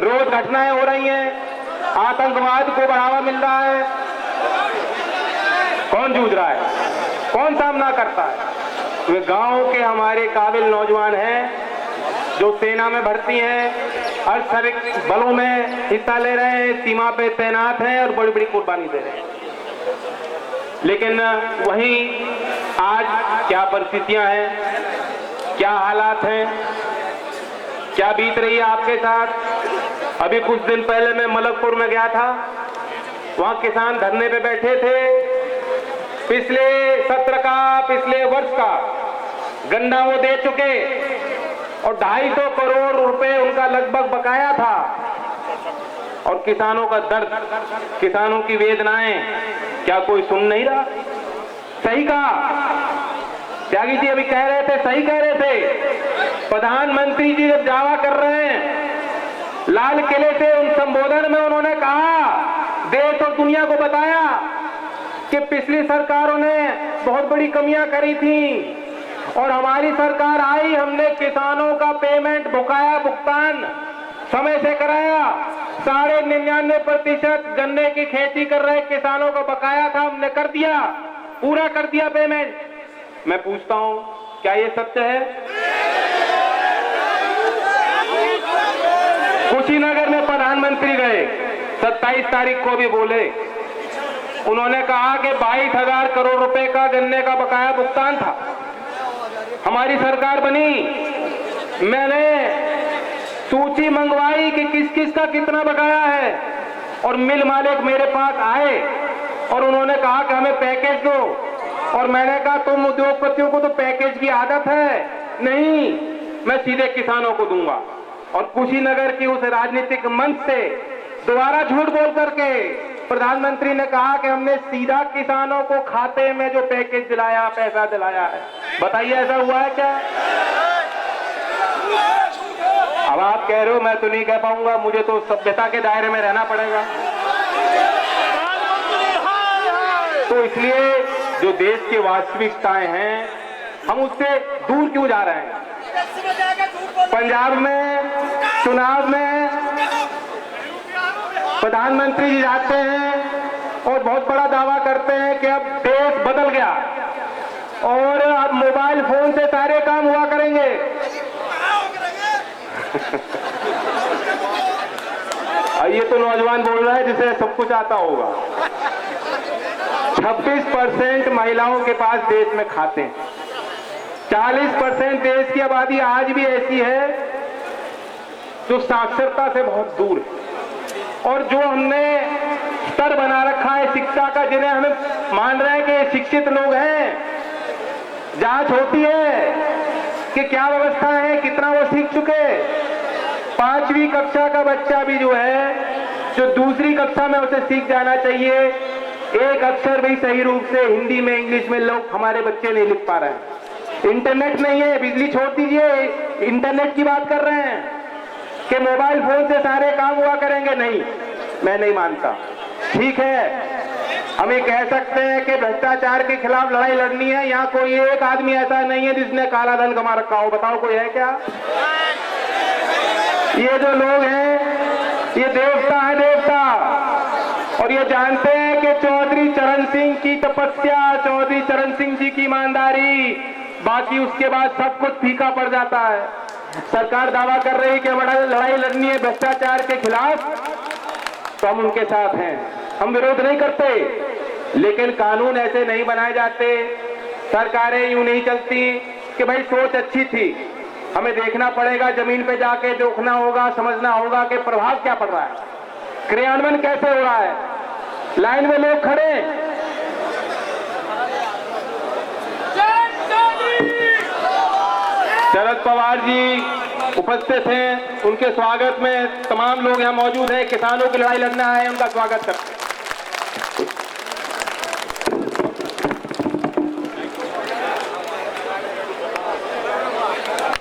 रोज घटनाएं हो रही हैं, आतंकवाद को बढ़ावा मिल रहा है। कौन जूझ रहा है, कौन सामना करता है? वे गांव के हमारे काबिल नौजवान हैं जो सेना में भर्ती हैं, अर्धसैनिक बलों में हिस्सा ले रहे हैं, सीमा पे तैनात हैं और बड़ी बड़ी कुर्बानी दे रहे हैं। लेकिन वहीं आज क्या परिस्थितियां हैं, क्या हालात हैं, क्या बीत रही है आपके साथ? अभी कुछ दिन पहले मैं मलकपुर में गया था, वहां किसान धरने पे बैठे थे। पिछले सत्र का, पिछले वर्ष का गन्ना वो दे चुके और 250 करोड़ रुपए उनका लगभग बकाया था। और किसानों का दर्द, किसानों की वेदनाएं क्या कोई सुन नहीं रहा? सही कहा त्यागी जी, अभी कह रहे थे, सही कह रहे थे। प्रधानमंत्री जी जब दावा कर रहे हैं लाल किले से, उन संबोधन में उन्होंने कहा, देश और दुनिया को बताया कि पिछली सरकारों ने बहुत बड़ी कमियां करी थी और हमारी सरकार आई, हमने किसानों का पेमेंट बकाया भुगतान समय से कराया। 99.99% गन्ने की खेती कर रहे किसानों का बकाया था, हमने कर दिया, पूरा कर दिया पेमेंट। मैं पूछता हूं, क्या ये सत्य है? कुशीनगर में प्रधानमंत्री गए, 27 तारीख को भी बोले, उन्होंने कहा कि 22,000 करोड़ रुपए का गन्ने का बकाया भुगतान था। हमारी सरकार बनी, मैंने सूची मंगवाई कि किस किस का कितना बकाया है और मिल मालिक मेरे पास आए और उन्होंने कहा कि हमें पैकेज दो। और मैंने कहा तुम उद्योगपतियों को तो पैकेज की आदत है, नहीं, मैं सीधे किसानों को दूंगा। और कुशीनगर की उस राजनीतिक मंच से दोबारा झूठ बोल करके प्रधानमंत्री ने कहा कि हमने सीधा किसानों को खाते में जो पैकेज दिलाया, पैसा दिलाया है। बताइए ऐसा हुआ है क्या? अब आप कह रहे हो, मैं तो नहीं कह पाऊंगा, मुझे तो सभ्यता के दायरे में रहना पड़ेगा। तो इसलिए जो देश की वास्तविकताएं हैं, हम उससे दूर क्यों जा रहे हैं? पंजाब में चुनाव में प्रधानमंत्री जी जाते हैं और बहुत बड़ा दावा करते हैं कि अब देश बदल गया और अब मोबाइल फोन से सारे काम हुआ करेंगे। ये तो नौजवान बोल रहा है जिसे सब कुछ आता होगा। 26% महिलाओं के पास देश में खाते हैं। 40% देश की आबादी आज भी ऐसी है जो साक्षरता से बहुत दूर है। और जो हमने स्तर बना रखा है शिक्षा का, जिन्हें हमें मान रहे हैं कि शिक्षित लोग हैं, जांच होती है कि क्या व्यवस्था है, कितना वो सीख चुके। 5वीं कक्षा का बच्चा भी जो है, जो दूसरी कक्षा में उसे सीख जाना चाहिए, एक अक्षर भी सही रूप से हिंदी में, इंग्लिश में लोग, हमारे बच्चे नहीं लिख पा रहे हैं। इंटरनेट नहीं है, बिजली छोड़ दीजिए, इंटरनेट की बात कर रहे हैं कि मोबाइल फोन से सारे काम हुआ करेंगे। नहीं, मैं नहीं मानता। ठीक है, हम ये कह सकते हैं कि भ्रष्टाचार के खिलाफ लड़ाई लड़नी है। यहाँ कोई एक आदमी ऐसा नहीं है जिसने काला धन कमा रखा हो, बताओ कोई है क्या? ये जो लोग हैं, ये देवता है, देवता। और ये जानते हैं कि चौधरी चरण सिंह की तपस्या, चौधरी चरण सिंह जी की ईमानदारी, बाकी उसके बाद सब कुछ फीका पड़ जाता है। सरकार दावा कर रही है कि बड़ा लड़ाई लड़नी है भ्रष्टाचार के खिलाफ, तो हम उनके साथ हैं, हम विरोध नहीं करते। लेकिन कानून ऐसे नहीं बनाए जाते, सरकारें यूं नहीं चलती कि भाई सोच अच्छी थी, हमें देखना पड़ेगा, जमीन पे जाके देखना होगा, समझना होगा कि प्रभाव क्या पड़ रहा है, क्रियान्वयन कैसे हो रहा है। लाइन में लोग खड़े, शरद पवार जी उपस्थित हैं, उनके स्वागत में तमाम लोग यहाँ मौजूद हैं। किसानों की लड़ाई लड़ना है, उनका स्वागत करते हैं।